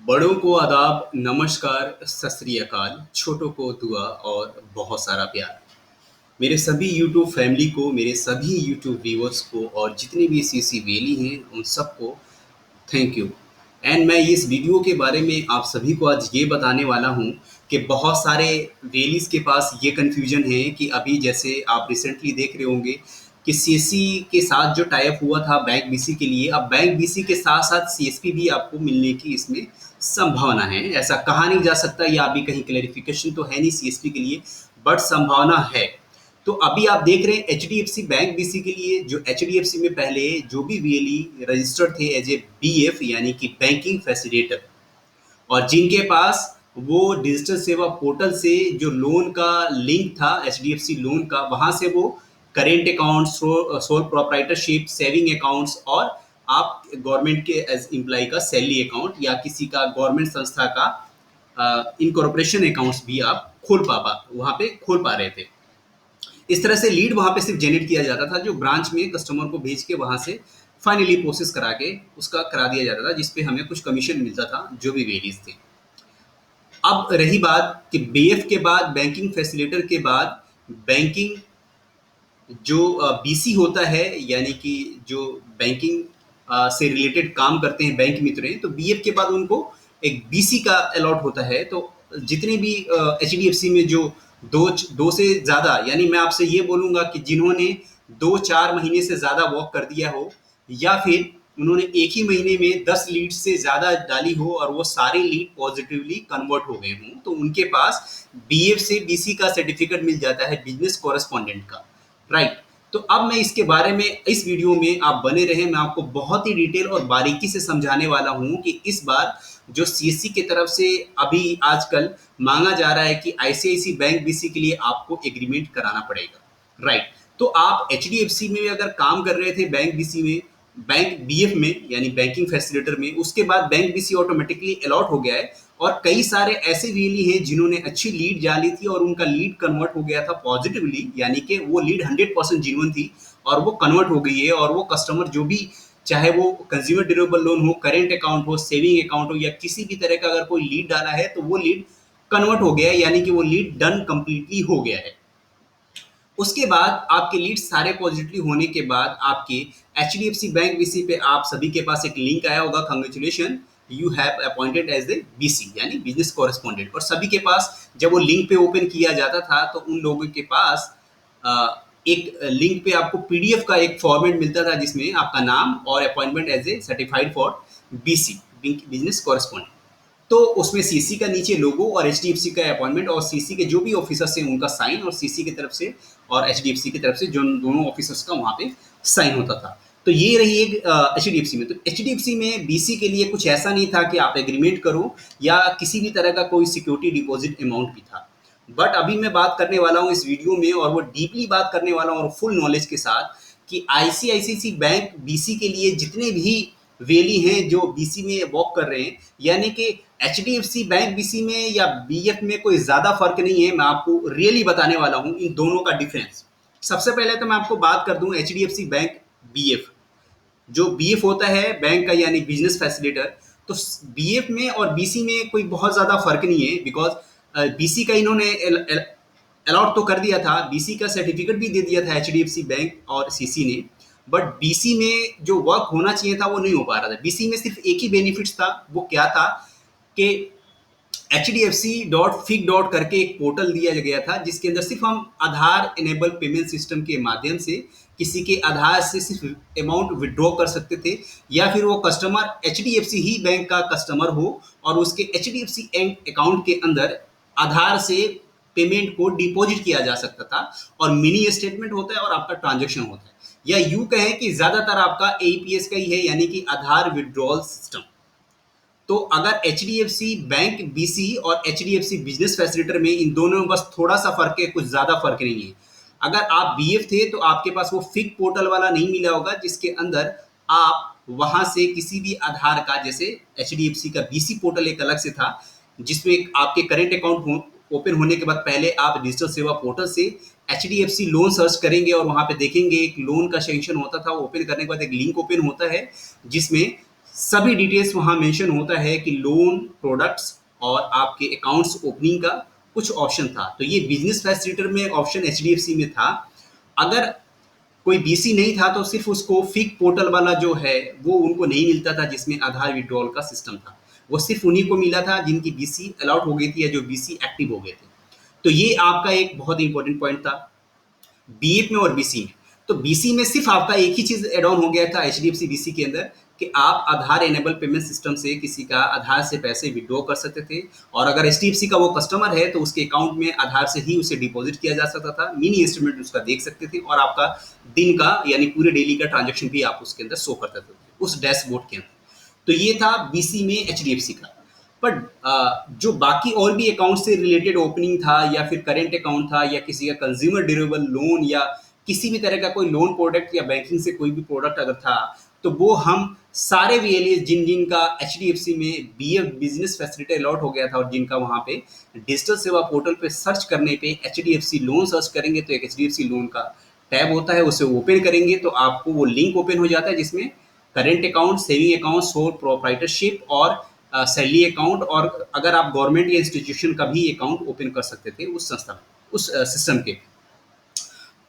बड़ों को आदाब, नमस्कार, सत श्री अकाल, छोटों को दुआ और बहुत सारा प्यार। मेरे सभी यूट्यूब फैमिली को, मेरे सभी यूट्यूब व्यूअर्स को और जितने भी सीसी वेली हैं, उन सबको थैंक यू। एंड मैं इस वीडियो के बारे में आप सभी को आज ये बताने वाला हूँ कि बहुत सारे वेलीज़ के पास ये कन्फ्यूजन है कि अभी जैसे आप रिसेंटली देख रहे होंगे कि सीएससी के साथ जो टाई अप हुआ था बैंक बीसी के लिए, अब बैंक बीसी के साथ-साथ सीएसपी भी आपको मिलने की इसमें संभावना है। ऐसा कहा नहीं जा सकता या अभी कहीं क्लैरिफिकेशन तो है नहीं सीएसपी के लिए, बट संभावना है। तो अभी आप देख रहे हैं एचडीएफसी बैंक बीसी के लिए, जो एचडीएफसी में पहले जो भी वीएलई रजिस्टर्ड थे एज ए बीएफ यानी कि बैंकिंग फैसिलिटेटर, और जिनके पास वो डिजिटल सेवा पोर्टल से जो लोन का लिंक था एचडीएफसी लोन का, वहां से वो current account, sole proprietorship, saving accounts और आप गवर्नमेंट के एज एम्प्लॉय का सैलरी अकाउंट या किसी का गवर्नमेंट संस्था का इनकॉर्पोरेशन अकाउंट्स भी आप वहां पे खोल पा रहे थे। इस तरह से लीड वहां पे सिर्फ जनरेट किया जाता था, जो ब्रांच में कस्टमर को भेज के वहां से फाइनली प्रोसेस करा के उसका करा दिया जाता था, जिसपे हमें कुछ कमीशन मिलता था जो भी वेरीज थे। अब रही बात कि बीएफ के बाद, बैंकिंग फैसिलिटेटर के बाद, बैंकिंग जो बीसी होता है यानी कि जो बैंकिंग से रिलेटेड काम करते हैं बैंक मित्र हैं, तो बीएफ के बाद उनको एक बीसी का अलॉट होता है। तो जितने भी एचडीएफसी में जो दो से ज़्यादा, यानी मैं आपसे ये बोलूँगा कि जिन्होंने 2-4 महीने से ज़्यादा वॉक कर दिया हो, या फिर उन्होंने एक ही महीने में 10 लीड से ज़्यादा डाली हो और वो सारे लीड पॉजिटिवली कन्वर्ट हो गए हों, तो उनके पास बीएफ से बीसी का सर्टिफिकेट मिल जाता है, बिजनेस कॉरेस्पॉन्डेंट का। राइट। तो अब मैं इसके बारे में इस वीडियो में आप बने रहें, मैं आपको बहुत ही डिटेल और बारीकी से समझाने वाला हूं कि इस बार जो सीएससी की तरफ से अभी आजकल मांगा जा रहा है कि आईसीआईसी बैंक बीसी के लिए आपको एग्रीमेंट कराना पड़ेगा। राइट। तो आप एचडीएफसी में अगर काम कर रहे थे बैंक बीसी में, बैंक बीएफ में यानी बैंकिंग फैसिलिटेटर में, उसके बाद बैंक बीसी ऑटोमेटिकली अलॉट हो गया है, और कई सारे ऐसे वीएलई हैं जिन्होंने अच्छी लीड डाली थी और उनका लीड कन्वर्ट हो गया था पॉजिटिवली, यानी कि वो लीड 100% जीन्युइन थी और वो कन्वर्ट हो गई है, और वो कस्टमर जो भी, चाहे वो कंज्यूमर ड्यूरेबल लोन हो, करेंट अकाउंट हो, सेविंग अकाउंट हो, या किसी भी तरह का अगर कोई लीड डाला है तो वो लीड कन्वर्ट हो गया है, यानी कि वो लीड डन कंप्लीटली हो गया है। उसके बाद आपके लीड सारे पॉजिटिव होने के बाद आपके एचडीएफसी बैंक बीसी पे आप सभी के पास एक लिंक आया होगा, congratulation, you have appointed as a BC यानी बिजनेस कॉरेस्पॉन्डेंट। और सभी के पास जब वो लिंक पे ओपन किया जाता था तो उन लोगों के पास एक लिंक पे आपको पीडीएफ का एक फॉर्मेट मिलता था, जिसमें आपका नाम और appointment as a certified for BC, business correspondent. तो उसमें सीसी का नीचे लोगो और एचडीएफसी का अपॉइंटमेंट और सीसी के जो भी ऑफिसर्स हैं उनका साइन, और सीसी की तरफ से और एचडीएफसी की तरफ से जो दोनों ऑफिसर्स का वहां पे साइन होता था। तो ये रही एक एचडीएफसी में। तो एचडीएफसी में बीसी के लिए कुछ ऐसा नहीं था कि आप एग्रीमेंट करो या किसी भी तरह का कोई सिक्योरिटी डिपॉजिट अमाउंट भी था। बट अभी मैं बात करने वाला हूँ इस वीडियो में, और वो डीपली बात करने वाला हूँ और फुल नॉलेज के साथ, कि आईसीआईसीआई बैंक बीसी के लिए जितने भी वेली हैं जो बीसी में वॉक कर रहे हैं, यानी कि एचडीएफसी बैंक बीसी में या बीएफ में कोई ज्यादा फर्क नहीं है। मैं आपको रियली बताने वाला हूं इन दोनों का डिफरेंस। सबसे पहले तो मैं आपको बात कर दूं एचडीएफसी बैंक बीएफ। जो बीएफ होता है बैंक का यानी बिजनेस फैसिलिटेटर, तो बीएफ में और बीसी में कोई बहुत ज्यादा फर्क नहीं है, बिकॉज बीसी का इन्होंने अलॉट तो कर दिया था, बीसी का सर्टिफिकेट भी दे दिया था एचडीएफसी बैंक और सीसी ने, बट बीसी में जो वर्क होना चाहिए था वो नहीं हो पा रहा था। बीसी में सिर्फ एक ही बेनिफिट्स था, वो क्या था कि HDFC.FIG. करके एक पोर्टल दिया गया था, जिसके अंदर सिर्फ हम आधार इनेबल पेमेंट सिस्टम के माध्यम से किसी के आधार से सिर्फ अमाउंट विड्रॉ कर सकते थे, या फिर वो कस्टमर HDFC ही बैंक का कस्टमर हो और उसके HDFC अकाउंट के अंदर आधार से पेमेंट को डिपॉजिट किया जा सकता था, और मिनी स्टेटमेंट होता है और आपका ट्रांजेक्शन होता है, या यूं कहें कि ज्यादातर आपका एईपीएस का ही है, यानी कि आधार विड्रॉल सिस्टम। तो अगर एचडीएफसी बैंक बीसी और एचडीएफसी बिजनेस फैसिलिटेटर में इन दोनों में बस थोड़ा सा फर्क है, कुछ ज्यादा फर्क नहीं है। अगर आप बीएफ थे तो आपके पास वो फिग पोर्टल वाला नहीं मिला होगा, जिसके अंदर आप वहां से किसी भी आधार का, जैसे एचडीएफसी का बीसी पोर्टल एक अलग से था, जिसमें आपके करेंट अकाउंट ओपन होने के बाद पहले आप डिजिटल सेवा पोर्टल से एचडीएफसी लोन सर्च करेंगे और वहां पे देखेंगे एक लोन का सेक्शन होता था। ओपन करने के बाद एक लिंक ओपन होता है जिसमें सभी डिटेल्स वहाँ मेंशन होता है कि लोन प्रोडक्ट्स और आपके अकाउंट्स ओपनिंग का कुछ ऑप्शन था। तो ये बिजनेस फैसिलिटेटर में ऑप्शन एचडीएफसी में था। अगर कोई बीसी नहीं था तो सिर्फ उसको फिक पोर्टल वाला जो है वो उनको नहीं मिलता था, जिसमें आधार विड्रॉल का सिस्टम था। वो सिर्फ उन्हीं को मिला था जिनकी बीसी अलॉट हो गई थी या जो बीसी एक्टिव हो गए थे। तो ये आपका एक बहुत इंपॉर्टेंट पॉइंट था बीएफ में और बीसी में। तो बीसी में सिर्फ आपका एक ही चीज एड ऑन हो गया था एचडीएफसी बीसी के अंदर कि आप आधार एनेबल पेमेंट सिस्टम से किसी का आधार से पैसे विड्रॉ कर सकते थे, और अगर एचडीएफसी का वो कस्टमर है तो उसके अकाउंट में आधार से ही उसे डिपॉजिट किया जा सकता था, मिनी एस्टिमेट उसका देख सकते थे, और आपका दिन का यानी पूरे डेली का ट्रांजेक्शन भी आप उसके अंदर शो कर सकते थे उस डैशबोर्ड के अंदर। तो ये था बीसी में एचडीएफसी का। बट जो बाकी और भी अकाउंट से रिलेटेड ओपनिंग था या फिर करेंट अकाउंट था या किसी का कंज्यूमर ड्यूरेबल लोन या किसी भी तरह का कोई लोन प्रोडक्ट या बैंकिंग से कोई भी प्रोडक्ट अगर था, तो वो हम सारे वीएलए जिन जिन का एचडीएफसी में बीएफ बिजनेस फैसिलिटी अलॉट हो गया था और जिनका वहाँ पे डिजिटल सेवा पोर्टल पे सर्च करने पे एचडीएफसी लोन सर्च करेंगे तो एक एचडीएफसी लोन का टैब होता है, उसे ओपन करेंगे तो आपको वो लिंक ओपन हो जाता है जिसमें current account, saving account, sole proprietorship और सैलरी अकाउंट, और अगर आप गवर्नमेंट या इंस्टीट्यूशन का भी अकाउंट ओपन कर सकते थे उस संस्था में, उस सिस्टम के।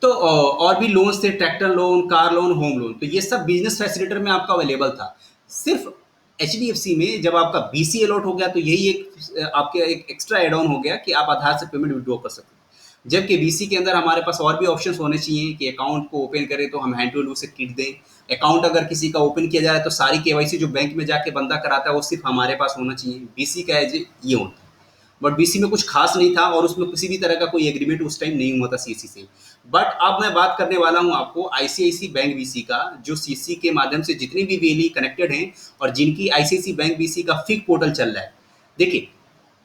तो और भी लोन्स थे, tractor loan, car loan, home loan, तो ये सब बिजनेस फैसिलिटेटर में आपका अवेलेबल था। सिर्फ एचडीएफसी में जब आपका बीसी अलॉट हो गया तो यही एक आपके एक एक्स्ट्रा एड ऑन हो गया कि आप आधार से पेमेंट विड्रॉ कर सकते हैं। जबकि बीसी के अंदर हमारे पास और भी ऑप्शंस होने चाहिए कि अकाउंट को ओपन करें तो हम हैंड टू हैंड उसे किट दें। अकाउंट अगर किसी का ओपन किया जाए तो सारी केवाईसी जो बैंक में जाके बंदा कराता है वो सिर्फ हमारे पास होना चाहिए। बीसी का एज ये होता है। बट बीसी में कुछ खास नहीं था और उसमें किसी भी तरह का कोई एग्रीमेंट उस टाइम नहीं हुआ था सीसी से। बट अब मैं बात करने वाला हूं आपको आईसीआईसी बैंक बीसी का, जो सीसी के माध्यम से जितने भी वीएलई कनेक्टेड हैं और जिनकी आईसीआईसी बैंक बीसी का फिक पोर्टल चल रहा है। देखिए,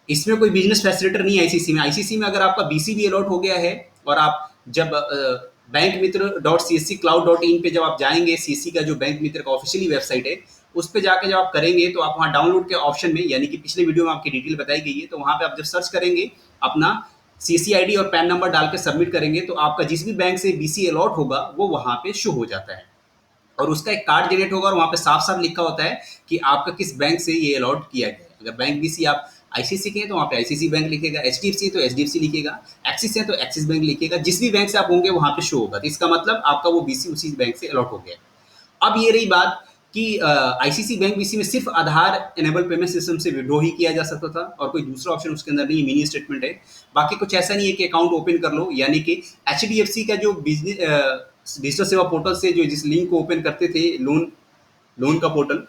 इसमें कोई बिजनेस फैसिलिटेटर नहीं है आईसीसी में। आईसीसी में अगर आपका बीसी भी अलॉट हो गया है और आप जब bank Mitra dot C S C cloud dot in पे जब आप जाएंगे, सीसी का जो बैंक मित्र का ऑफिशियली वेबसाइट है उस पर जाकर जब आप करेंगे तो आप वहाँ डाउनलोड के ऑप्शन में, यानी कि पिछले वीडियो में आपकी डिटेल बताई गई है, तो वहाँ पे आप जब सर्च करेंगे अपना सीसी आईडी और पैन नंबर डाल के सबमिट करेंगे तो आपका जिस भी बैंक से बीसी अलॉट होगा वो वहाँ पे शो हो जाता है और उसका एक कार्ड जनरेट होगा और वहाँ पे साफ साफ लिखा होता है कि आपका किस बैंक से ये अलॉट किया गया है। अगर बैंक बीसी आप आईसीसी के हैं तो वहाँ पे आईसीसी बैंक लिखेगा, एचडीएफसी है तो एचडीएफसी लिखेगा, एक्सिस है तो एक्सिस बैंक लिखेगा, जिस भी बैंक से आप होंगे वहाँ पे शो होगा। तो इसका मतलब आपका वो बीसी उसी बैंक से अलॉट हो गया। अब ये रही बात कि आईसीसी बैंक बीसी में सिर्फ आधार एनेबल पेमेंट सिस्टम से विड्रॉ ही किया जा सकता था और कोई दूसरा ऑप्शन उसके अंदर नहीं, मिनी स्टेटमेंट है। बाकी कुछ ऐसा नहीं है कि अकाउंट ओपन कर लो, यानी कि एचडीएफसी का जो बिजनेस डिजिटल सेवा पोर्टल से जो जिस लिंक को ओपन करते थे लोन का पोर्टल,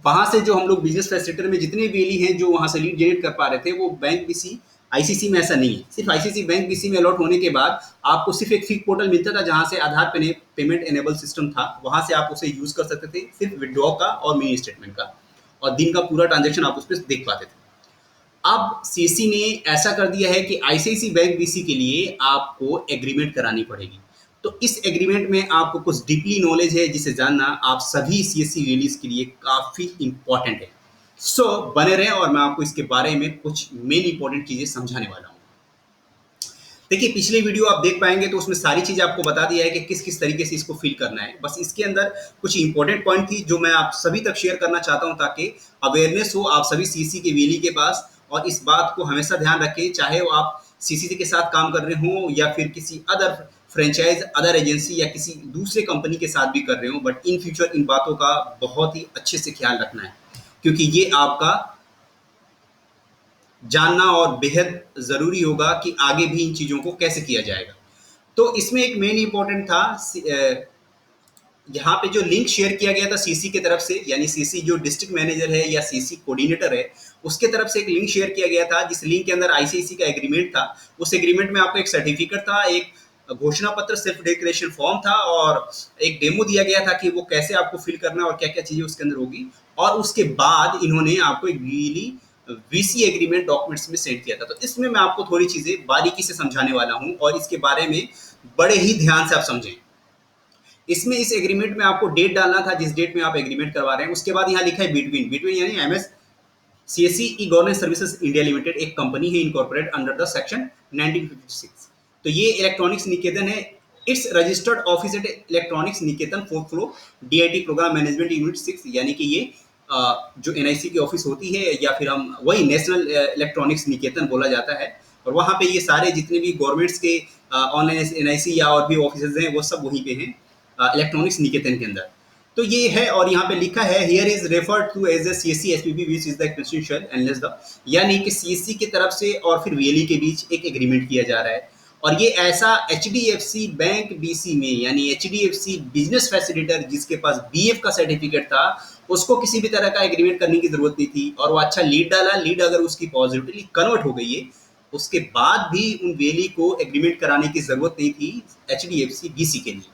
वहां से जो हम लोग बिजनेस फैसिलिटेटर में जितने बीएलई हैं जो वहां से लीड जनरेट कर पा रहे थे वो बैंक बीसी आईसीसी में ऐसा नहीं है। सिर्फ आईसीसी बैंक बीसी में अलॉट होने के बाद आपको सिर्फ एक फिक पोर्टल मिलता था जहां से आधार पेमेंट एनेबल सिस्टम था, वहां से आप उसे यूज कर सकते थे सिर्फ विड्रॉ का और मिनी स्टेटमेंट का, और दिन का पूरा ट्रांजेक्शन आप उस पर देख पाते थे। अब सीसी ने ऐसा कर दिया है कि आईसीआईसी बैंक बीसी के लिए आपको एग्रीमेंट करानी पड़ेगी। तो इस एग्रीमेंट में आपको कुछ डीपली नॉलेज है जिसे जानना आप सभी सीएससी रिलीज के लिए काफी इंपॉर्टेंट है। सो बने रहें और मैं आपको इसके बारे में कुछ मेन इंपॉर्टेंट चीजें समझाने वाला हूं। देखिए, पिछले वीडियो आप देख पाएंगे तो उसमें सारी चीजें आपको बता दिया है कि किस किस तरीके से इसको फिल करना है। बस इसके अंदर कुछ इंपॉर्टेंट पॉइंट थी जो मैं आप सभी तक शेयर करना चाहता हूं ताकि अवेयरनेस हो आप सभी सीसी के वीएलई के पास, और इस बात को हमेशा ध्यान रखें चाहे वो आप सीसी के साथ काम कर रहे हो या फिर किसी अदर फ्रेंचाइज, अदर एजेंसी या किसी दूसरे कंपनी के साथ भी कर रहे हो। बट इन फ्यूचर इन बातों का बहुत ही अच्छे से ख्याल रखना है क्योंकि ये आपका जानना और बेहद जरूरी होगा कि आगे भी इन चीजों को कैसे किया जाएगा। तो इसमें एक मेन इंपॉर्टेंट था, यहाँ पे जो लिंक शेयर किया गया था सीसी की तरफ से, यानी सीसी जो डिस्ट्रिक्ट मैनेजर है या सीसी कोऑर्डिनेटर है उसके तरफ से एक लिंक शेयर किया गया था जिस लिंक के अंदर आईसीआईसी का एग्रीमेंट था। उस एग्रीमेंट में आपको एक सर्टिफिकेट था, एक घोषणा पत्र, सेल्फ डिक्लेरेशन फॉर्म था और एक डेमो दिया गया था कि वो कैसे आपको फिल करना है और क्या क्या चीजें उसके अंदर होगी। और उसके बाद इन्होंने आपको एक वीसी एग्रीमेंट डॉक्यूमेंट्स में सेंड किया था। तो इसमें मैं आपको थोड़ी चीजें बारीकी से समझाने वाला हूं और इसके बारे में बड़े ही ध्यान से आप समझें। इसमें इस एग्रीमेंट में आपको डेट डालना था जिस डेट में आप एग्रीमेंट करवा रहे हैं। उसके बाद यहाँ लिखा है बिटवीन यानी MS CSC e governance services India limited एक कंपनी है इनकॉर्पोरेट अंडर द सेक्शन 1956। तो ये इलेक्ट्रॉनिक्स निकेतन है। Its registered office at electronics Niketan 4th floor DIT programme management unit 6, यानी कि ये जो एनआईसी की ऑफिस होती है, या फिर हम वही नेशनल इलेक्ट्रॉनिक्स निकेतन बोला जाता है, और वहाँ पे ये सारे जितने भी गवर्नमेंट्स के ऑनलाइन एनआईसी या और भी ऑफिस हैं वो सब वहीं पे हैं, इलेक्ट्रॉनिक्स निकेतन के अंदर। तो ये है, और यहाँ पे लिखा है here is referred to as a CSC SPB which is the extension unless the, यानी कि सीएससी की तरफ से और फिर वीएलई के बीच एक एग्रीमेंट किया जा रहा है। और ये ऐसा एचडीएफसी बैंक बीसी में, यानी एचडीएफसी बिजनेस फैसिलिटेटर जिसके पास बीएफ का सर्टिफिकेट था, उसको किसी भी तरह का एग्रीमेंट करने की जरूरत नहीं थी, और वो अच्छा लीड डाला, लीड अगर उसकी पॉजिटिवली कन्वर्ट हो गई है, उसके बाद भी उन वेली को एग्रीमेंट कराने की जरूरत नहीं थी एचडीएफसी बीसी के लिए,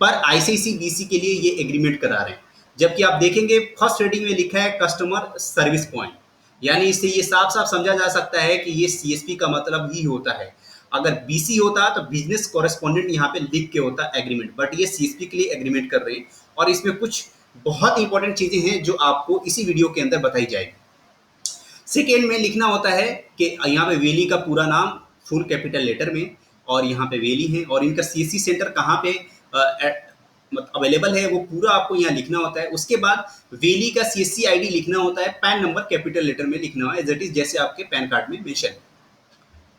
पर आईसीआईसी बीसी के लिए ये एग्रीमेंट करा रहे हैं। जबकि आप देखेंगे फर्स्ट रेटिंग में लिखा है कस्टमर सर्विस पॉइंट, यानी इससे ये साफ साफ समझा जा सकता है कि ये सीएसपी का मतलब ही होता है। अगर बीसी होता तो बिजनेस कॉरेस्पॉन्डेंट यहाँ पे लिख के होता एग्रीमेंट, बट ये सीएसपी के लिए एग्रीमेंट कर रहे हैं। और इसमें कुछ बहुत इंपॉर्टेंट चीजें हैं जो आपको इसी वीडियो के अंदर बताई जाएगी। सेकेंड में लिखना होता है कि यहाँ पे वेली का पूरा नाम फुल कैपिटल लेटर में, और यहाँ पे वेली है, और इनका सीएससी सेंटर कहाँ पे अवेलेबल है वो पूरा आपको यहाँ लिखना होता है। उसके बाद वेली का सीएससी आईडी लिखना होता है, पैन नंबर कैपिटल लेटर में लिखना है, दैट इज जैसे आपके पैन कार्ड में मेंशन है।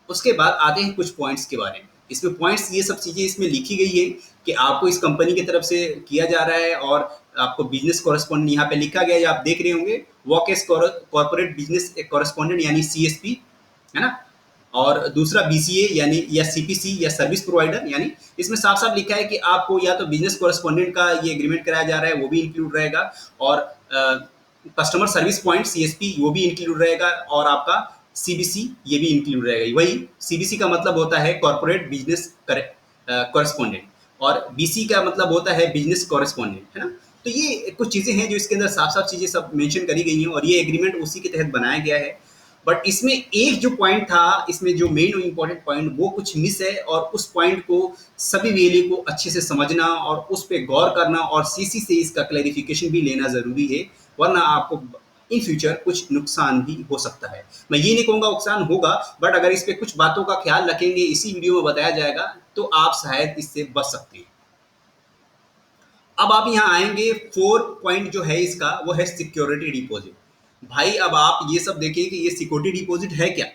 उसके बाद आते हैं कुछ पॉइंट्स के बारे में। इसमें पॉइंट्स ये सब चीज़ें इसमें लिखी गई है कि आपको इस कंपनी की तरफ से किया जा रहा है, और आपको बिजनेस कॉरेस्पॉन्डेंट यहाँ पे लिखा गया है, आप देख रहे होंगे, work as corporate business correspondent यानी सीएसपी, है ना। और दूसरा बीसीए यानी या सीपीसी या सर्विस प्रोवाइडर, यानी इसमें साफ साफ लिखा है कि आपको या तो बिजनेस कॉरेस्पॉन्डेंट का ये एग्रीमेंट कराया जा रहा है, वो भी इंक्लूड रहेगा, और कस्टमर सर्विस पॉइंट सीएसपी वो भी इंक्लूड रहेगा, और आपका सीबीसी ये भी इंक्लूड रहेगा। वही सीबीसी का मतलब होता है कॉर्पोरेट बिजनेस कॉरेस्पॉन्डेंट, और बीसी का मतलब होता है बिजनेस कॉरेस्पॉन्डेंट, है ना। तो ये कुछ चीजें हैं जो इसके अंदर साफ साफ चीजें सब मेंशन करी गई हैं, और ये एग्रीमेंट उसी के तहत बनाया गया है। बट इसमें एक जो पॉइंट था, इसमें जो मेन और इम्पोर्टेंट पॉइंट वो कुछ मिस है, और उस पॉइंट को सभी वेले को अच्छे से समझना और उस पर गौर करना, और सीसी से इसका क्लैरिफिकेशन भी लेना जरूरी है, वरना आपको इन फ्यूचर कुछ नुकसान भी हो सकता है। मैं ये नहीं कहूँगा नुकसान होगा, बट अगर इस पे कुछ बातों का ख्याल रखेंगे, इसी वीडियो में बताया जाएगा, तो आप शायद इससे बच सकते हैं। अब आप यहाँ आएंगे, 4 पॉइंट जो है इसका वो है सिक्योरिटी डिपॉजिट। भाई अब आप ये सब देखें कि ये सिक्योरिटी डिपॉजिट है क्या।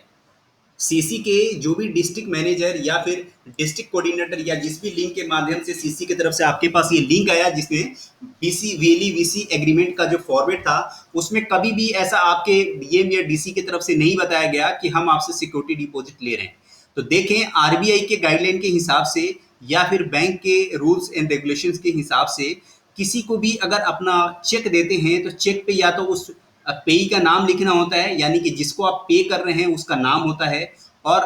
सीसी के जो भी डिस्ट्रिक्ट मैनेजर या फिर डिस्ट्रिक्ट कोऑर्डिनेटर या जिस भी लिंक के माध्यम से सीसी की तरफ से आपके पास ये लिंक आया जिसमें बीसी वेली वीसी एग्रीमेंट का जो फॉर्मेट था, उसमें कभी भी ऐसा आपके डीएम या डीसी की तरफ से नहीं बताया गया कि हम आपसे सिक्योरिटी डिपॉजिट ले रहे हैं। तो देखें, आरबीआई के गाइडलाइन के हिसाब से या फिर बैंक के रूल्स एंड रेगुलेशंस के हिसाब से किसी को भी अगर अपना चेक देते हैं तो चेक पे या तो उस पेई का नाम लिखना होता है, यानी कि जिसको आप पे कर रहे हैं उसका नाम होता है, और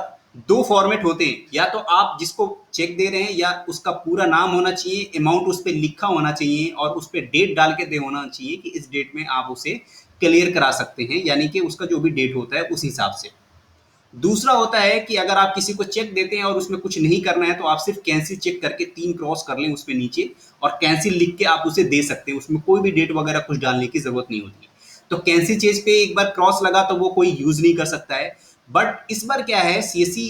2 फॉर्मेट होते हैं, या तो आप जिसको चेक दे रहे हैं या उसका पूरा नाम होना चाहिए, अमाउंट उस पर लिखा होना चाहिए, और उस पर डेट डाल के दे होना चाहिए कि इस डेट में आप उसे क्लियर करा सकते हैं, यानी कि उसका जो भी डेट होता है उस हिसाब से। दूसरा होता है कि अगर आप किसी को चेक देते हैं और उसमें कुछ नहीं करना है, तो आप सिर्फ कैंसिल चेक करके 3 क्रॉस कर लें उसमें नीचे, और कैंसिल लिख के आप उसे दे सकते हैं, उसमें कोई भी डेट वगैरह कुछ डालने की जरूरत नहीं होती। तो कैंसिल चेक पे एक बार क्रॉस लगा तो वो कोई यूज नहीं कर सकता है। बट इस बार क्या है, सीएससी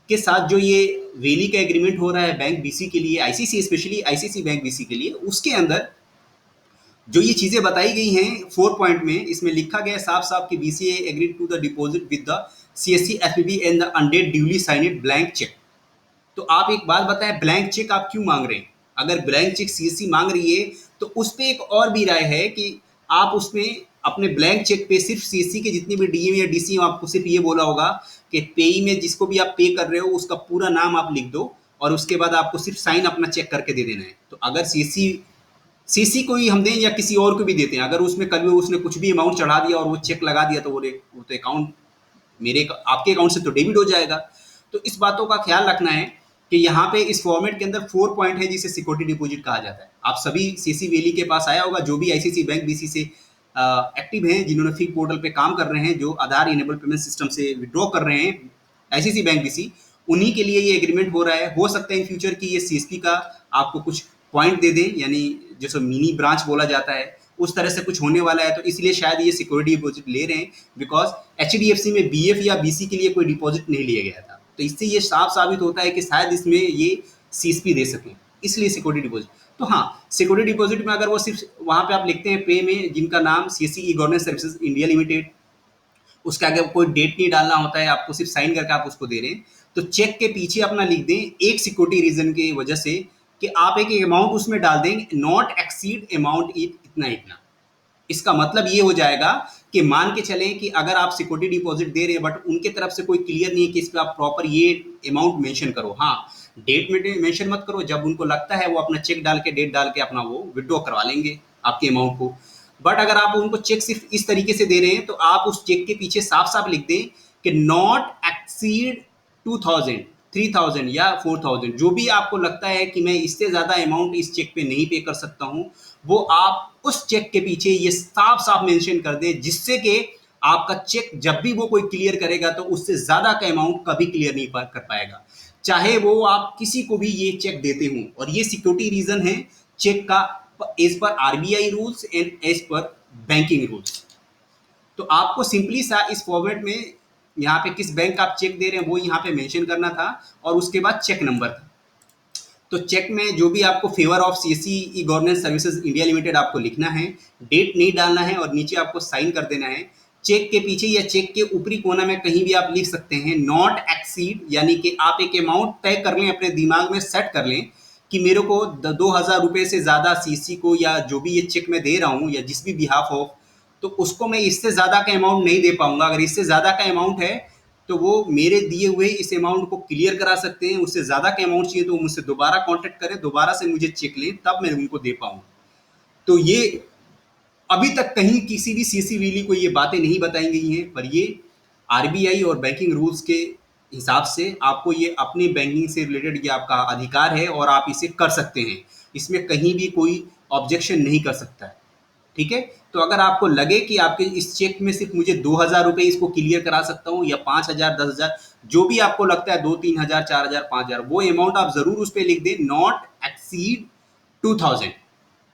के साथ जो ये वेली का एग्रीमेंट हो रहा है बैंक बीसी के लिए, ICC specially ICC bank BC के लिए, उसके अंदर जो ये चीजें बताई गई हैं 4 पॉइंट में, इसमें लिखा गया साफ साफ कि BCA agreed to the deposit with the CSC FPB and the undated duly signed blank cheque. तो आप एक बात बताएं, ब्लैंक चेक आप क्यों मांग रहे हैं? अगर ब्लैंक चेक सीएससी मांग रही है तो उस पर एक और भी राय है कि आप उसमें अपने ब्लैंक चेक पे सिर्फ सीएससी के जितने भी डीएम या डीसी आपको सिर्फ ये बोला होगा कि पेई में जिसको भी आप पे कर रहे हो उसका पूरा नाम आप लिख दो, और उसके बाद आपको सिर्फ साइन अपना चेक करके दे देना है। तो अगर सीसी को ही हम दें या किसी और को भी देते हैं, अगर उसमें कल उसने कुछ भी अमाउंट चढ़ा दिया और वो चेक लगा दिया, तो वो तो अकाउंट आपके अकाउंट से तो डेबिट हो जाएगा। तो इस बातों का ख्याल रखना है कि यहाँ पे इस फॉर्मेट के अंदर 4 पॉइंट है जिसे सिक्योरिटी डिपॉजिट कहा जाता है। आप सभी सीसी वेली के पास आया होगा, जो भी आईसीसी बैंक बीसी से एक्टिव हैं, जिन्होंने फिग पोर्टल पे काम कर रहे हैं, जो आधार इनेबल पेमेंट सिस्टम से विड्रॉ कर रहे हैं आईसीसी बैंक बीसी, उन्हीं के लिए ये एग्रीमेंट हो रहा है। हो सकता है इन फ्यूचर की ये सीएसपी का आपको कुछ पॉइंट दे दें, यानी जैसे मिनी ब्रांच बोला जाता है, उस तरह से कुछ होने वाला है। तो इसलिए शायद ये सिक्योरिटी डिपॉजिट ले रहे हैं, बिकॉज एचडीएफसी में बीएफ या बीसी के लिए कोई डिपॉजिट नहीं लिया गया था। तो इससे ये साफ साबित होता है कि शायद इसमें ये सीएसपी दे सकें, इसलिए सिक्योरिटी डिपॉजिट। तो हाँ, सिक्योरिटी डिपॉजिट में अगर वो सिर्फ वहाँ पे आप लिखते हैं पे में जिनका नाम CSC e governance services India limited, उसके आगे कोई डेट नहीं डालना होता है, आपको सिर्फ साइन करके आप उसको दे रहे हैं, तो चेक के पीछे अपना लिख दें एक सिक्योरिटी रीजन की वजह से कि आप एक अमाउंट उसमें डाल दें, नॉट एक्सीड अमाउंट इतना इतना। इसका मतलब ये हो जाएगा कि मान के चलें कि अगर आप सिक्योरिटी डिपॉजिट दे रहे हैं बट उनके तरफ से कोई क्लियर नहीं है कि इस पे आप प्रॉपर ये अमाउंट मेंशन करो। हाँ, डेट में मेंशन मत करो, जब उनको लगता है वो अपना चेक डाल के डेट डाल के अपना वो विड्रॉ करवा लेंगे आपके अमाउंट को। बट अगर आप उनको चेक सिर्फ इस तरीके से दे रहे हैं तो आप उस चेक के पीछे साफ साफ लिख दें कि नॉट एक्सीड 2000, 3000 या 4000, जो भी आपको लगता है कि मैं इससे ज्यादा अमाउंट इस चेक पे नहीं पे कर सकता हूं, वो आप उस चेक के पीछे ये साफ साफ मेंशन कर दे, जिससे कि आपका चेक जब भी वो कोई क्लियर करेगा तो उससे ज्यादा का अमाउंट कभी क्लियर नहीं कर पाएगा, चाहे वो आप किसी को भी ये चेक देते हों। और ये सिक्योरिटी रीजन है चेक का, as per RBI rules and as per banking rules. तो आपको सिंपली सा इस फॉर्मेट में यहाँ पे किस बैंक का आप चेक दे रहे हैं वो यहाँ पे मेंशन करना था, और उसके बाद चेक नंबर था। तो चेक में जो भी आपको favour of CSC e governance services India limited आपको लिखना है, डेट नहीं डालना है और नीचे आपको साइन कर देना है। चेक के पीछे या चेक के ऊपरी कोना में कहीं भी आप लिख सकते हैं नॉट एक्सीड, यानी कि आप एक अमाउंट तय कर लें, अपने दिमाग में सेट कर लें कि मेरे को 2000 रुपये से ज़्यादा सीसी को या जो भी ये चेक मैं दे रहा हूँ या जिस भी बिहाफ ऑफ, तो उसको मैं इससे ज़्यादा का अमाउंट नहीं दे पाऊंगा। अगर इससे ज़्यादा का अमाउंट है तो वो मेरे दिए हुए इस अमाउंट को क्लियर करा सकते हैं, उससे ज़्यादा का अमाउंट चाहिए तो वो मुझसे दोबारा कांटेक्ट करें, दोबारा से मुझे चेक लें, तब मैं उनको दे पाऊँ। तो ये अभी तक कहीं किसी भी सीसीवीली को ये बातें नहीं बताई गई हैं, पर ये आरबीआई और बैंकिंग रूल्स के हिसाब से आपको ये अपनी बैंकिंग से रिलेटेड ये आपका अधिकार है और आप इसे कर सकते हैं, इसमें कहीं भी कोई ऑब्जेक्शन नहीं कर सकता है। ठीक है, तो अगर आपको लगे कि आपके इस चेक में सिर्फ मुझे 2000 रुपये इसको क्लियर करा सकता हूँ या 5000, 10,000, जो भी आपको लगता है 2-3,000, 4,000, 5,000, वो अमाउंट आप जरूर उस पर लिख दें नॉट एक्सीड 2000।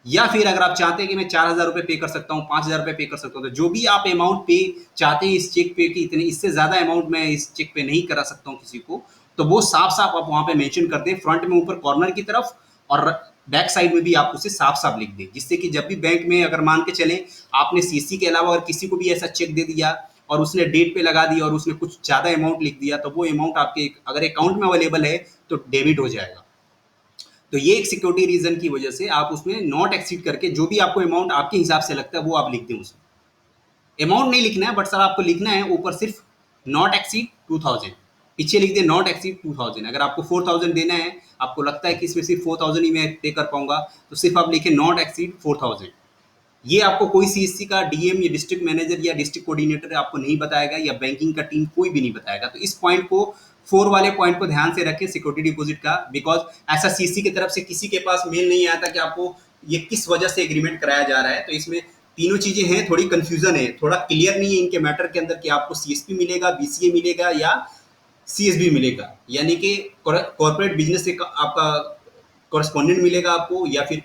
या फिर अगर आप चाहते हैं कि मैं 4,000 रुपये पे कर सकता हूँ, 5,000 रुपये पे कर सकता हूँ, तो जो भी आप अमाउंट पे चाहते हैं इस चेक पे कि इतने इससे ज्यादा अमाउंट मैं इस चेक पे नहीं करा सकता हूँ किसी को, तो वो साफ साफ आप वहां पे मेंशन कर दें, फ्रंट में ऊपर कॉर्नर की तरफ, और बैक साइड में भी आप उसे साफ साफ लिख दें, जिससे कि जब भी बैंक में अगर मान के चले आपने सीसी के अलावा और किसी को भी ऐसा चेक दे दिया और उसने डेट पे लगा दिया और उसने कुछ ज्यादा अमाउंट लिख दिया, तो वो अमाउंट आपके अगर अकाउंट में अवेलेबल है तो डेबिट हो जाएगा। तो ये एक सिक्योरिटी रीजन की वजह से आप उसमें नॉट एक्सीड करके जो भी आपको अमाउंट आपके हिसाब से लगता है वो आप लिख दें। उसमें अमाउंट नहीं लिखना है, बट सर आपको लिखना है ऊपर सिर्फ नॉट एक्सीड 2000, पीछे लिख दे नॉट एक्सीड 2000। अगर आपको 4000 देना है, आपको लगता है कि इसमें सिर्फ 4000 ही मैं पे कर पाऊंगा, तो सिर्फ आप लिखें नॉट एक्सीड 4000। ये आपको कोई सीएससी का डीएम या डिस्ट्रिक्ट मैनेजर या डिस्ट्रिक्ट कोऑर्डिनेटर आपको नहीं बताएगा, या बैंकिंग का टीम कोई भी नहीं बताएगा। तो इस पॉइंट को, 4 वाले पॉइंट को ध्यान से रखें सिक्योरिटी डिपॉजिट का, बिकॉज ऐसा सीसी की तरफ से किसी के पास मेल नहीं आता कि आपको ये किस वजह से एग्रीमेंट कराया जा रहा है। तो इसमें तीनों चीजें हैं, थोड़ी कंफ्यूजन है, थोड़ा क्लियर नहीं है इनके मैटर के अंदर कि आपको सीएसपी मिलेगा, बीसीए मिलेगा या सीएसबी मिलेगा, यानी कि कॉर्पोरेट बिजनेस से आपका कॉरेस्पॉन्डेंट मिलेगा आपको, या फिर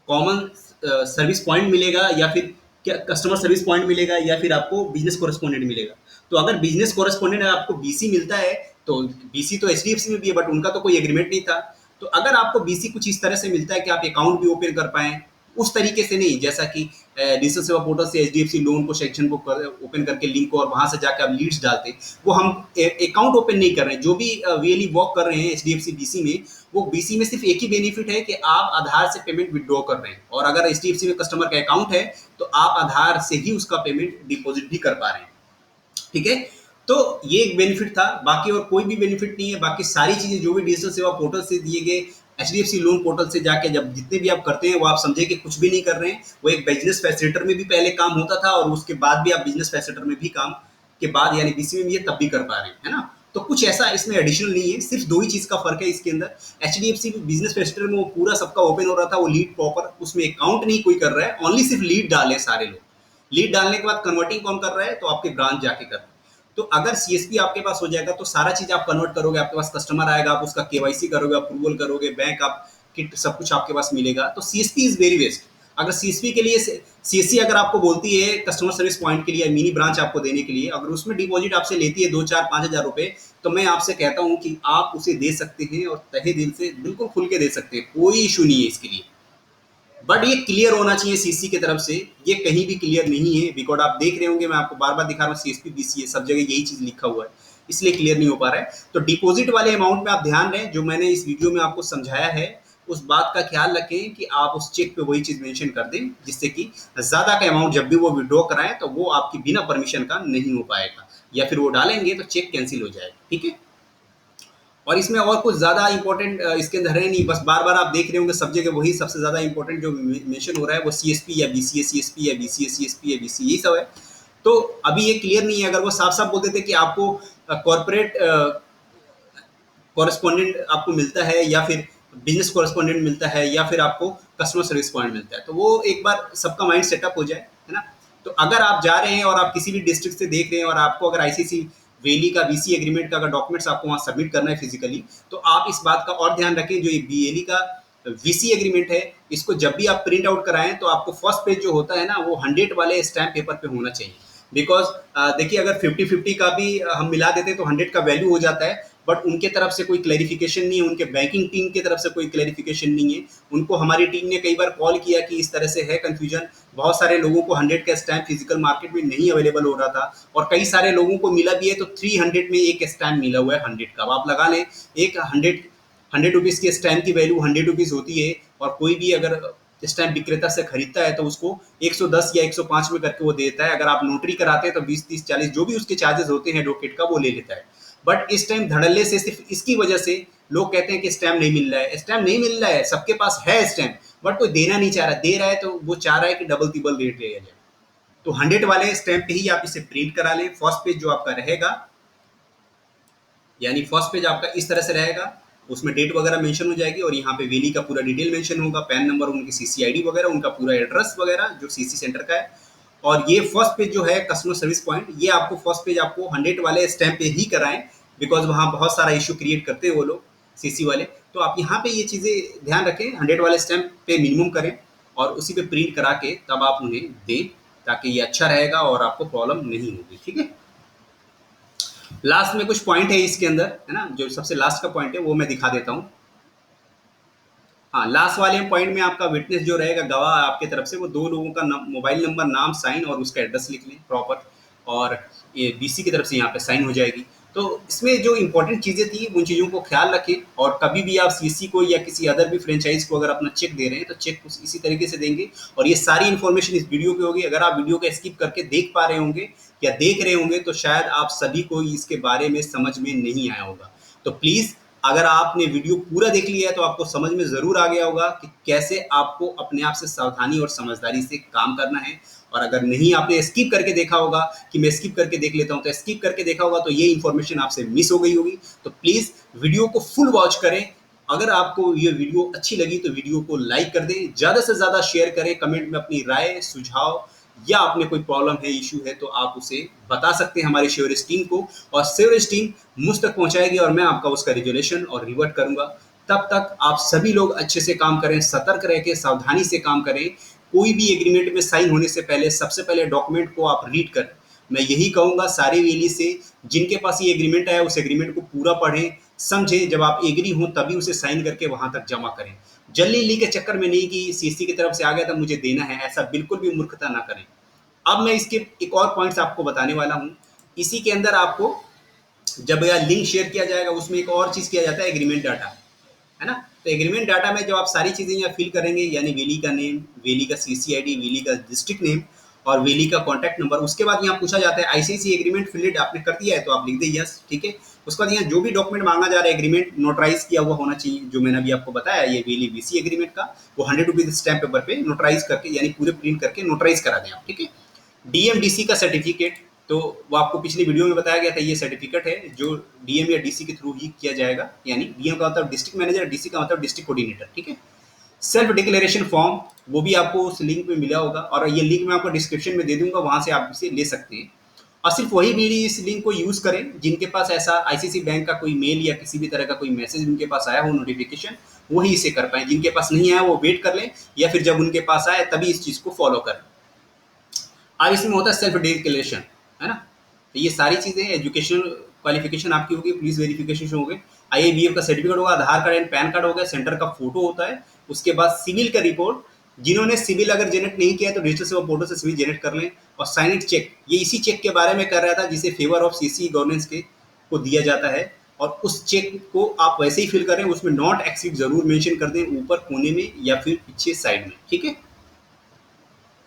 कॉमन सर्विस पॉइंट मिलेगा, या फिर क्या कस्टमर सर्विस पॉइंट मिलेगा, या फिर आपको बिजनेस कॉरेस्पॉन्डेंट मिलेगा। तो अगर बिजनेस कॉरेस्पॉन्डेंट आपको बीसी मिलता है, तो बीसी तो एचडीएफसी में भी है बट उनका तो कोई एग्रीमेंट नहीं था। तो अगर आपको बीसी कुछ इस तरह से मिलता है कि आप अकाउंट भी ओपन कर पाएं, उस तरीके से नहीं जैसा कि डिजिटल सेवा पोर्टल से एचडीएफसी लोन को सेक्शन को ओपन करके लिंक को और वहां से जाकर आप लीड्स डालते, वो हम अकाउंट ओपन नहीं कर रहे हैं। जो भी रियली वर्क कर रहे हैं एचडीएफसी बीसी में, वो बीसी में सिर्फ एक ही बेनिफिट है कि आप आधार से पेमेंट विड्रॉ कर रहे हैं, और अगर एचडीएफसी में कस्टमर का अकाउंट है तो आप आधार से ही उसका पेमेंट डिपॉजिट भी कर पा रहे हैं। ठीक है, तो ये एक बेनिफिट था, बाकी और कोई भी बेनिफिट नहीं है। बाकी सारी चीजें जो भी डिजिटल सेवा पोर्टल से दिए गए, एचडीएफसी लोन पोर्टल से जाके जब जितने भी आप करते हैं वो आप समझे कि कुछ भी नहीं कर रहे हैं, वो एक बिजनेस फैसिलिटेटर में भी पहले काम होता था और उसके बाद भी आप बिजनेस फैसिलिटेटर में भी काम के बाद यानी बीसी में भी ये तब भी कर पा रहे हैं, है ना। तो कुछ ऐसा इसमें एडिशनल नहीं है, सिर्फ दो ही चीज का फर्क है इसके अंदर। एचडीएफसी बिजनेस फैसिलिटेटर में वो पूरा सबका ओपन हो रहा था, वो लीड प्रॉपर, उसमें अकाउंट नहीं कोई कर रहा है, ओनली सिर्फ लीड डाले सारे लोग। लीड डालने के बाद कन्वर्टिंग कौन कर रहा है, तो आपके ब्रांच जाके कर रहा है। तो अगर सीएसपी आपके पास हो जाएगा तो सारा चीज आप कन्वर्ट करोगे, आपके पास कस्टमर आएगा, आप उसका केवाईसी करोगे, अप्रूवल करोगे, बैंक आप किट सब कुछ आपके पास मिलेगा। तो सीएसपी इज वेरी बेस्ट। अगर सीएसपी के लिए सीएससी अगर आपको बोलती है कस्टमर सर्विस पॉइंट के लिए मिनी ब्रांच आपको देने के लिए, अगर उसमें डिपॉजिट आपसे लेती है 2 4 5 हज़ार रुपए, तो मैं आपसे कहता हूं कि आप उसे दे सकते हैं और तहे दिल से बिल्कुल खुल के दे सकते हैं, कोई इशू नहीं है इसके लिए। बट ये क्लियर होना चाहिए सीसी की तरफ से, ये कहीं भी क्लियर नहीं है। बिकॉज आप देख रहे होंगे, मैं आपको बार बार दिखा रहा हूँ, सीएसपी बीसीए सब जगह यही चीज लिखा हुआ है, इसलिए क्लियर नहीं हो पा रहा है। तो डिपॉजिट वाले अमाउंट में आप ध्यान दें, जो मैंने इस वीडियो में आपको समझाया है उस बात का ख्याल रखें कि आप उस चेक पे वही चीज मेंशन कर दें, जिससे कि ज्यादा का अमाउंट जब भी वो विड्रॉ कराएं तो वो आपकी बिना परमिशन का नहीं हो पाएगा, या फिर वो डालेंगे तो चेक कैंसिल हो जाएगा। ठीक है। और इसमें और कुछ ज़्यादा इंपॉर्टेंट इसके अंदर है नहीं, बस बार बार आप देख रहे होंगे सब जगह वही सबसे ज़्यादा इंपॉर्टेंट जो मेंशन हो रहा है वो सीएसपी या बीसीए, सीएसपी या बीसीए, सीएसपी या बीसीए, यही सब है। तो अभी ये क्लियर नहीं है। अगर वो साफ साफ बोल देते कि आपको कॉर्पोरेट कॉरेस्पॉन्डेंट आपको मिलता है, या फिर बिजनेस कॉरेस्पॉन्डेंट मिलता है, या फिर आपको कस्टमर सर्विस पॉइंट मिलता है, तो वो एक बार सबका माइंड सेटअप हो जाए, है ना। तो अगर आप जा रहे हैं और आप किसी भी डिस्ट्रिक्ट से देख रहे हैं और आपको अगर आईसीसी वेली का बीसी एग्रीमेंट का अगर डॉक्यूमेंट्स आपको वहाँ सबमिट करना है फिजिकली, तो आप इस बात का और ध्यान रखें, जो ये बीएलई का वीसी एग्रीमेंट है, इसको जब भी आप प्रिंट आउट कराएं तो आपको फर्स्ट पेज जो होता है ना, वो 100 वाले स्टैम्प पेपर पे होना चाहिए। बिकॉज देखिए, अगर 50-50 का भी हम मिला देते तो 100 का वैल्यू हो जाता है, बट उनके तरफ से कोई क्लैरिफिकेशन नहीं है, उनके बैंकिंग टीम की तरफ से कोई क्लैरिफिकेशन नहीं है। उनको हमारी टीम ने कई बार कॉल किया कि इस तरह से है कंफ्यूजन, बहुत सारे लोगों को 100 का स्टैम्प फिजिकल मार्केट में नहीं अवेलेबल हो रहा था, और कई सारे लोगों को मिला भी है, तो 300 में एक स्टैम्प मिला हुआ है 100 का। अब आप लगा लें, एक 100 रुपीज़ के स्टैम्प की वैल्यू 100 रुपीज़ होती है, और कोई भी अगर स्टैम्प विक्रेता से खरीदता है तो उसको 110 या 105 में करके वो देता है। अगर आप नोटरी कराते हैं तो 20, 30, 40 जो भी उसके चार्जेस होते हैं एडवोकेट का, वो ले लेता है। बट इस टाइम धड़ल्ले से सिर्फ इसकी वजह से लोग कहते हैं कि स्टैम्प नहीं मिल रहा है। स्टैम्प नहीं मिल रहा है, सबके पास है स्टैम्प, बट कोई देना नहीं चाह रहा। दे रहा है तो वो चाह रहा है कि डबल तिबल रेट लिया जाए। तो 100 वाले स्टैम्प पे ही आप इसे प्रिंट करा लें। फर्स्ट पेज जो आपका रहेगा, यानी फर्स्ट पेज आपका इस तरह से रहेगा, उसमें डेट वगैरह मेंशन हो जाएगी, और यहाँ पे वेली का पूरा डिटेल मेंशन होगा, पैन नंबर, उनकी सीसीआईडी वगैरह, उनका पूरा एड्रेस वगैरह जो सीसी सेंटर का है। और ये फर्स्ट पेज जो है कस्टमर सर्विस पॉइंट, ये आपको फर्स्ट पेज आपको 100 वाले स्टैम्प पे ही कराएं, बिकॉज वहाँ बहुत सारा इशू क्रिएट करते हैं वो लोग सीसी वाले। तो आप यहाँ पे ये चीज़ें ध्यान रखें, 100 वाले स्टैम्प पे मिनिमम करें, और उसी पे प्रिंट करा के तब आप उन्हें दें, ताकि ये अच्छा रहेगा और आपको प्रॉब्लम नहीं होगी। ठीक है। लास्ट में कुछ पॉइंट है इसके अंदर, है ना, जो सबसे लास्ट का पॉइंट है वो मैं दिखा देता हूँ। हाँ, लास्ट वाले पॉइंट में आपका विटनेस जो रहेगा, गवाह आपके तरफ से, वो 2 लोगों का मोबाइल नंबर, नाम, साइन और उसका एड्रेस लिख लें प्रॉपर, और ये बीसी की तरफ से यहाँ पे साइन हो जाएगी। तो इसमें जो इंपॉर्टेंट चीज़ें थी उन चीज़ों को ख्याल रखें, और कभी भी आप सीसी को या किसी अदर भी फ्रेंचाइज को अगर अपना चेक दे रहे हैं तो चेक इसी तरीके से देंगे। और ये सारी इन्फॉर्मेशन इस वीडियो पे होगी। अगर आप वीडियो को स्किप करके देख पा रहे होंगे या देख रहे होंगे तो शायद आप सभी को इसके बारे में समझ में नहीं आया होगा। तो प्लीज़, अगर आपने वीडियो पूरा देख लिया है तो आपको समझ में ज़रूर आ गया होगा कि कैसे आपको अपने आप से सावधानी और समझदारी से काम करना है। और अगर नहीं, आपने स्किप करके देखा होगा कि मैं स्किप करके देख लेता हूं, तो स्किप करके देखा होगा तो ये इन्फॉर्मेशन आपसे मिस हो गई होगी। तो प्लीज़ वीडियो को फुल वॉच करें। अगर आपको ये वीडियो अच्छी लगी तो वीडियो को लाइक कर दें, ज़्यादा से ज़्यादा शेयर करें, कमेंट में अपनी राय, सुझाव, या आपने कोई प्रॉब्लम है, इशू है, तो आप उसे बता सकते हैं हमारी शेवरेज टीम को, और शेवरेज टीम मुझ तक पहुंचाएगी और मैं आपका उसका रिजोल्यूशन और रिवर्ट करूंगा। तब तक आप सभी लोग अच्छे से काम करें, सतर्क रह के सावधानी से काम करें। कोई भी एग्रीमेंट में साइन होने से पहले सबसे पहले डॉक्यूमेंट को आप रीड करें। मैं यही कहूंगा सारी वेली से, जिनके पास ये एग्रीमेंट आया उस एग्रीमेंट को पूरा पढ़ें, समझें, जब आप एग्री हो तभी उसे साइन करके वहां तक जमा करें। जल्दी ली के चक्कर में नहीं कि सीसी की तरफ से आ गया था मुझे देना है, ऐसा बिल्कुल भी मूर्खता ना करें। अब मैं इसके एक और पॉइंट्स आपको बताने वाला हूं। इसी के अंदर आपको जब यह लिंक शेयर किया जाएगा उसमें एक और चीज किया जाता है, एग्रीमेंट डाटा, है ना। तो एग्रीमेंट डाटा में जब आप सारी चीजें यहाँ फिल करेंगे, यानी वेली का नेम, वेली का सीसीआईडी, वेली का डिस्ट्रिक्ट नेम और वेली का कॉन्टैक्ट नंबर, उसके बाद यहाँ पूछा जाता है आईसीसी एग्रीमेंट फिल्ड आपने कर दिया है, तो आप लिख दें यस, ठीक है। उसके बाद यहाँ जो भी डॉक्यूमेंट मांगा जा रहा है एग्रीमेंट नोटराइज किया हुआ होना चाहिए, जो मैंने अभी आपको बताया ये वेली बीसी एग्रीमेंट का, वो 100 रुपीज स्टैम्प पेपर पे नोटराइज करके, यानी पूरे प्रिंट करके नोटराइज करा दें आप, ठीक है। डीएमडीसी का सर्टिफिकेट, तो वो आपको पिछली वीडियो में बताया गया था, ये सर्टिफिकेट है जो डीएम या डीसी के थ्रू ही किया जाएगा, यानी डीएम का मतलब डिस्ट्रिक्ट मैनेजर, डीसी का मतलब डिस्ट्रिक्ट कोऑर्डिनेटर, ठीक है। सेल्फ डिक्लेरेशन फॉर्म, वो भी आपको उस लिंक में मिला होगा, और ये लिंक मैं आपको डिस्क्रिप्शन में दे दूंगा, वहां से आप इसे ले सकते हैं। और सिर्फ वही मेरी इस लिंक को यूज करें जिनके पास ऐसा आईसीसी बैंक का कोई मेल या किसी भी तरह का कोई मैसेज उनके पास आया हो, नोटिफिकेशन, वही इसे कर पाएँ, जिनके पास नहीं आया वो वेट कर लें या फिर जब उनके पास आए तभी इस चीज़ को फॉलो करें। अब इसमें होता है सेल्फ डिक्लेरेशन, है ना? तो ये सारी चीज़ें एजुकेशनल क्वालिफिकेशन आपकी होगी, पुलिस वेरिफिकेशन हो गए, आईएबीएफ का सर्टिफिकेट होगा, आधार कार्ड एंड पैन कार्ड हो गया, सेंटर का फोटो होता है, उसके बाद सिविल का रिपोर्ट, जिन्होंने सिविल अगर जनरेट नहीं किया है तो रजिस्टर से वो फोटो से सिविल जनरेट कर लें, और साइन इट चेक, ये इसी चेक के बारे में कर रहा था जिसे फेवर ऑफ सीसी गवर्नेंस के को दिया जाता है, और उस चेक को आप वैसे ही फिल करें, उसमें नॉट एक्सीड जरूर मेंशन कर दें ऊपर कोने में या फिर पीछे साइड में, ठीक है।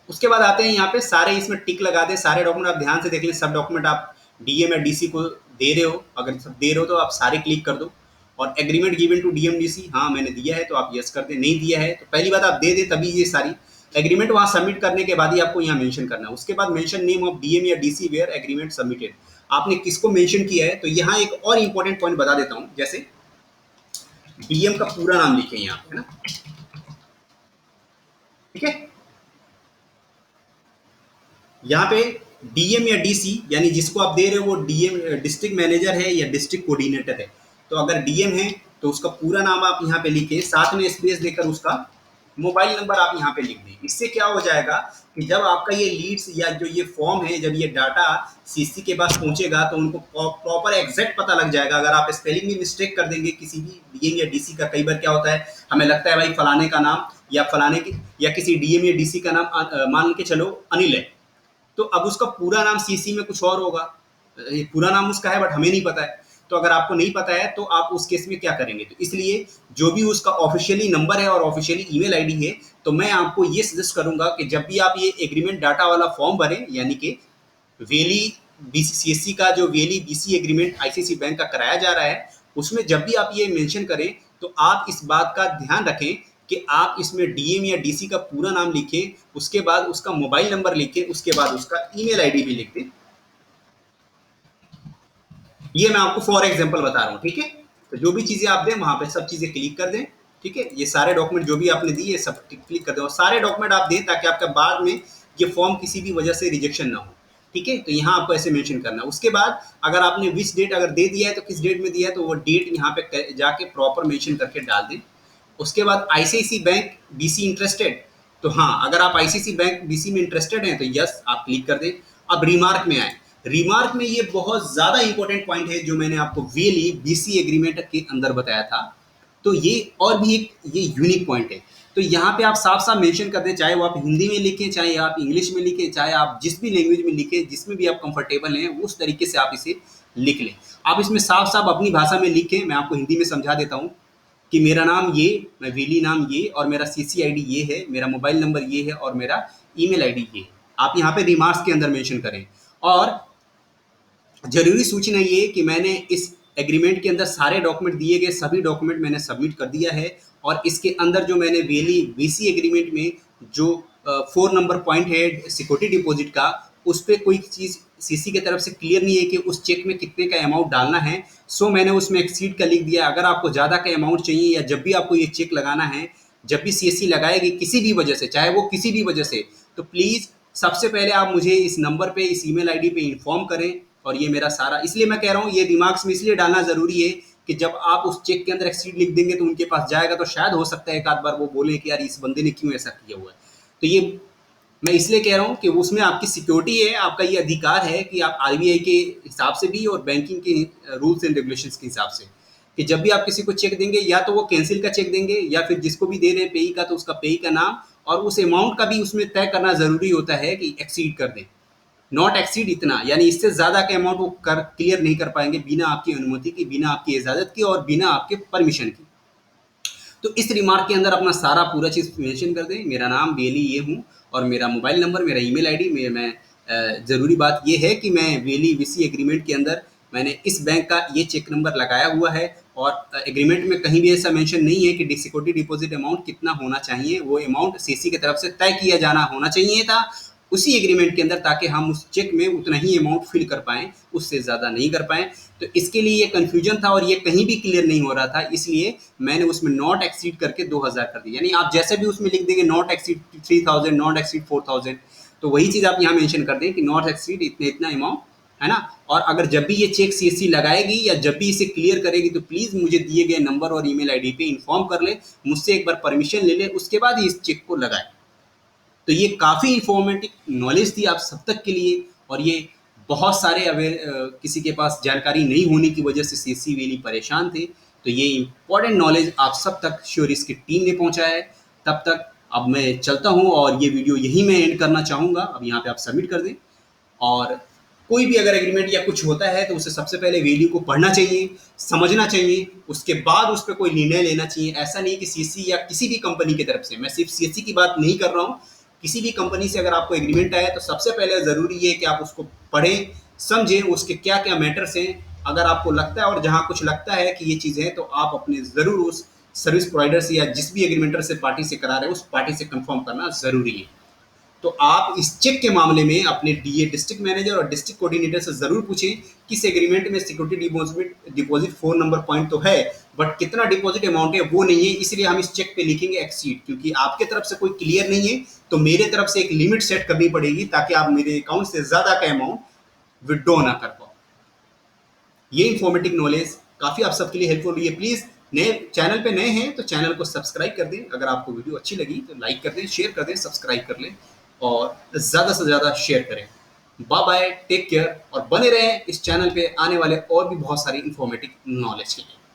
उसके बाद आते हैं यहाँ पे सारे, इसमें टिक लगा दें, सारे डॉक्यूमेंट आप ध्यान से देख लें, सब डॉक्यूमेंट आप डीएम या डीसी को दे रहे हो, अगर सब दे रहे हो तो आप सारे क्लिक कर दो, और agreement given to DM DC, हाँ मैंने दिया है तो आप यस कर दें, नहीं दिया है तो पहली बात आप दे दें, तभी ये सारी एग्रीमेंट वहाँ सबमिट करने के बाद ही आपको यहाँ मेंशन करना है। उसके बाद मेंशन नेम ऑफ डीएम या डीसी वेयर एग्रीमेंट सबमिटेड, आपने किसको मेंशन किया है। तो यहाँ एक और इंपॉर्टेंट पॉइंट बता देता हूँ, जैसे डीएम का पूरा नाम लिखें यहाँ पे, है ना, ठीक है। यहाँ पे डीएम या डीसी यानी जिसको आप दे रहे हो वो डीएम डिस्ट्रिक्ट मैनेजर है या डिस्ट्रिक्ट कोऑर्डिनेटर है, तो अगर डीएम है तो उसका पूरा नाम आप यहाँ पे लिखें, साथ में स्पेस देकर उसका मोबाइल नंबर आप यहाँ पे लिख दें। इससे क्या हो जाएगा कि जब आपका ये लीड्स या जो ये फॉर्म है, जब ये डाटा सीसी के पास पहुंचेगा तो उनको प्रॉपर एग्जैक्ट पता लग जाएगा। अगर आप स्पेलिंग में मिस्टेक कर देंगे किसी भी डीएम या डीसी का, कई बार क्या होता है हमें लगता है भाई फलाने का नाम या फलाने की या किसी डीएम या डीसी का नाम मान के चलो अनिल है, तो अब उसका पूरा नाम सीसी में कुछ और होगा, पूरा नाम उसका है बट हमें नहीं पता है। तो अगर आपको नहीं पता है तो आप उस केस में क्या करेंगे, तो इसलिए जो भी उसका ऑफिशियली नंबर है और ऑफिशियली ईमेल आईडी है, तो मैं आपको ये सजेस्ट करूंगा कि जब भी आप ये एग्रीमेंट डाटा वाला फॉर्म भरें, यानी कि वेली बीसीसीएससी का जो वेली बीसी एग्रीमेंट आईसीसी बैंक का कराया जा रहा है, उसमें जब भी आप ये मेंशन करें तो आप इस बात का ध्यान रखें कि आप इसमें डीएम या डीसी का पूरा नाम लिखें, उसके बाद उसका मोबाइल नंबर लिखें, उसके बाद उसका ईमेल आईडी भी लिख दें। ये मैं आपको फॉर एग्जांपल बता रहा हूँ, ठीक है। तो जो भी चीजें आप दें वहां पे सब चीजें क्लिक कर दें, ठीक है। ये सारे डॉक्यूमेंट जो भी आपने दिए सब क्लिक कर दें और सारे डॉक्यूमेंट आप दें ताकि आपका बाद में ये फॉर्म किसी भी वजह से रिजेक्शन ना हो, ठीक है। तो यहाँ आपको ऐसे मेंशन करना है। उसके बाद अगर आपने विच डेट अगर दे दिया है तो किस डेट में दिया है, तो वो डेट यहाँ पे जाके प्रॉपर मेंशन करके डाल दें। उसके बाद आईसीआईसी बैंक बीसी इंटरेस्टेड, तो हाँ अगर आप आईसीआईसी बैंक बीसी में इंटरेस्टेड हैं तो यस आप क्लिक कर दें। अब रिमार्क में आए, रिमार्क में ये बहुत ज्यादा इंपॉर्टेंट पॉइंट है जो मैंने आपको वेली बीसी एग्रीमेंट के अंदर बताया था, तो ये और भी एक ये यूनिक पॉइंट है। तो यहाँ पे आप साफ साफ मेंशन कर दें, चाहे वो आप हिंदी में लिखें, चाहे आप इंग्लिश में लिखें, चाहे आप जिस भी लैंग्वेज में लिखें, जिसमें भी आप कंफर्टेबल हैं उस तरीके से आप इसे लिख लें। आप इसमें साफ साफ अपनी भाषा में लिखें, मैं आपको हिंदी में समझा देता हूँ कि मेरा नाम ये, मैं वेली नाम ये, और मेरा सीसी आईडी ये है, मेरा मोबाइल नंबर ये है और मेरा ईमेल आईडी ये है। आप यहाँ पे रिमार्क्स के अंदर मेंशन करें। और जरूरी सूचना ये कि मैंने इस एग्रीमेंट के अंदर सारे डॉक्यूमेंट दिए गए सभी डॉक्यूमेंट मैंने सबमिट कर दिया है, और इसके अंदर जो मैंने वेली बीसी एग्रीमेंट में जो 4 नंबर पॉइंट है सिक्योरिटी डिपॉजिट का, उस पर कोई चीज़ सीसी की तरफ से क्लियर नहीं है कि उस चेक में कितने का अमाउंट डालना है। सो मैंने उसमें एक्सीड का लिख दिया। अगर आपको ज़्यादा का अमाउंट चाहिए या जब भी आपको ये चेक लगाना है, जब भी सीएससी लगाएगी किसी भी वजह से, चाहे वो किसी भी वजह से, तो प्लीज़ सबसे पहले आप मुझे इस नंबर पे, इस ईमेल आईडी पे इन्फॉर्म करें। और ये मेरा सारा, इसलिए मैं कह रहा हूँ ये रिमार्क्स में इसलिए डालना ज़रूरी है कि जब आप उस चेक के अंदर एक्सीड लिख देंगे तो उनके पास जाएगा तो शायद हो सकता है एक आध बार वो बोले कि यार इस बंदे ने क्यों ऐसा किया हुआ है। तो ये मैं इसलिए कह रहा हूँ कि उसमें आपकी सिक्योरिटी है, आपका ये अधिकार है कि आप आरबीआई के हिसाब से भी और बैंकिंग के रूल्स एंड रेगुलेशंस के हिसाब से, कि जब भी आप किसी को चेक देंगे या तो वो कैंसिल का चेक देंगे या फिर जिसको भी दे रहे हैं पेई का, तो उसका पेई का नाम और उस अमाउंट का भी उसमें तय करना ज़रूरी होता है कि एक्सीड कर दें, नॉट एक्सीड इतना, यानी इससे ज़्यादा के अमाउंट वो कर क्लियर नहीं कर पाएंगे बिना आपकी अनुमति की, बिना आपकी इजाज़त की और बिना आपके परमिशन की। तो इस रिमार्क के अंदर अपना सारा पूरा चीज़ मेंशन कर दें, मेरा नाम वेली ये हूँ और मेरा मोबाइल नंबर, मेरा ईमेल आईडी, मैं ज़रूरी बात ये है कि मैं वेली बीसी एग्रीमेंट के अंदर मैंने इस बैंक का ये चेक नंबर लगाया हुआ है, और एग्रीमेंट में कहीं भी ऐसा मेंशन नहीं है कि सिक्योरिटी डिपॉजिट अमाउंट कितना होना चाहिए, वो अमाउंट सीसी की तरफ से तय किया जाना होना चाहिए था उसी एग्रीमेंट के अंदर, ताकि हम उस चेक में उतना ही अमाउंट फिल कर पाएँ, उससे ज़्यादा नहीं कर पाएँ। तो इसके लिए ये कन्फ्यूजन था और ये कहीं भी क्लियर नहीं हो रहा था, इसलिए मैंने उसमें नॉट एक्सीड करके 2000 कर दिया। यानी आप जैसे भी उसमें लिख देंगे नॉट एक्सीड 3000, नॉट एक्सीड 4000, तो वही चीज़ आप यहाँ मेंशन कर दें कि नॉट एक्सीड इतना इतना अमाउंट है ना? और अगर जब भी ये चेक सीएससी लगाएगी या जब भी इसे क्लियर करेगी तो प्लीज़ मुझे दिए गए नंबर और ईमेल आईडी पे इन्फॉर्म कर ले, मुझसे एक बार परमिशन ले ले, उसके बाद ही इस चेक को लगाए। तो ये काफ़ी इंफॉर्मेटिव नॉलेज थी आप सब तक के लिए, और ये बहुत सारे किसी के पास जानकारी नहीं होने की वजह से सीएससी वेली परेशान थे। तो ये इंपॉर्टेंट नॉलेज आप सब तक श्योरिस की टीम ने पहुंचाया है। तब तक अब मैं चलता हूं और ये वीडियो यहीं मैं एंड करना चाहूँगा। अब यहाँ पे आप सबमिट कर दें, और कोई भी अगर एग्रीमेंट या कुछ होता है तो उसे सबसे पहले वैल्यू को पढ़ना चाहिए, समझना चाहिए, उसके बाद उस पर कोई निर्णय लेना चाहिए। ऐसा नहीं कि सीएससी या किसी भी कंपनी की तरफ से, मैं सिर्फ सीएससी की बात नहीं कर रहा हूँ, किसी भी कंपनी से अगर आपको एग्रीमेंट आया तो सबसे पहले ज़रूरी है कि आप उसको पढ़ें, समझें उसके क्या क्या मैटर्स हैं। अगर आपको लगता है और जहाँ कुछ लगता है कि ये चीज़ें हैं तो आप अपने ज़रूर उस सर्विस प्रोवाइडर से या जिस भी एग्रीमेंटर से पार्टी से करा रहे हैं उस पार्टी से कंफर्म करना ज़रूरी है। तो आप इस चेक के मामले में अपने डीए डिस्ट्रिक्ट मैनेजर और डिस्ट्रिक्ट कोऑर्डिनेटर से जरूर पूछें कि इस एग्रीमेंट में सिक्योरिटी डिपॉजिट 4 नंबर पॉइंट तो है, बट कितना डिपॉजिट अमाउंट है वो नहीं है, इसलिए हम इस चेक पे लिखेंगे एक्सीड, क्योंकि आपके तरफ से कोई क्लियर नहीं है तो मेरे तरफ से एक लिमिट सेट करनी पड़ेगी ताकि आप मेरे अकाउंट से ज्यादा का अमाउंट विड्रॉ ना कर पाओ। ये इंफॉर्मेटिव नॉलेज काफ़ी आप सबके लिए हेल्पफुल हुई है। प्लीज़ नए चैनल पे नए हैं तो चैनल को सब्सक्राइब कर दें, अगर आपको वीडियो अच्छी लगी तो लाइक कर दें, शेयर कर दें, सब्सक्राइब कर लें और ज़्यादा से ज़्यादा शेयर करें। बाय बाय, टेक केयर, और बने रहें इस चैनल पे आने वाले और भी बहुत सारी इंफॉर्मेटिव नॉलेज के लिए।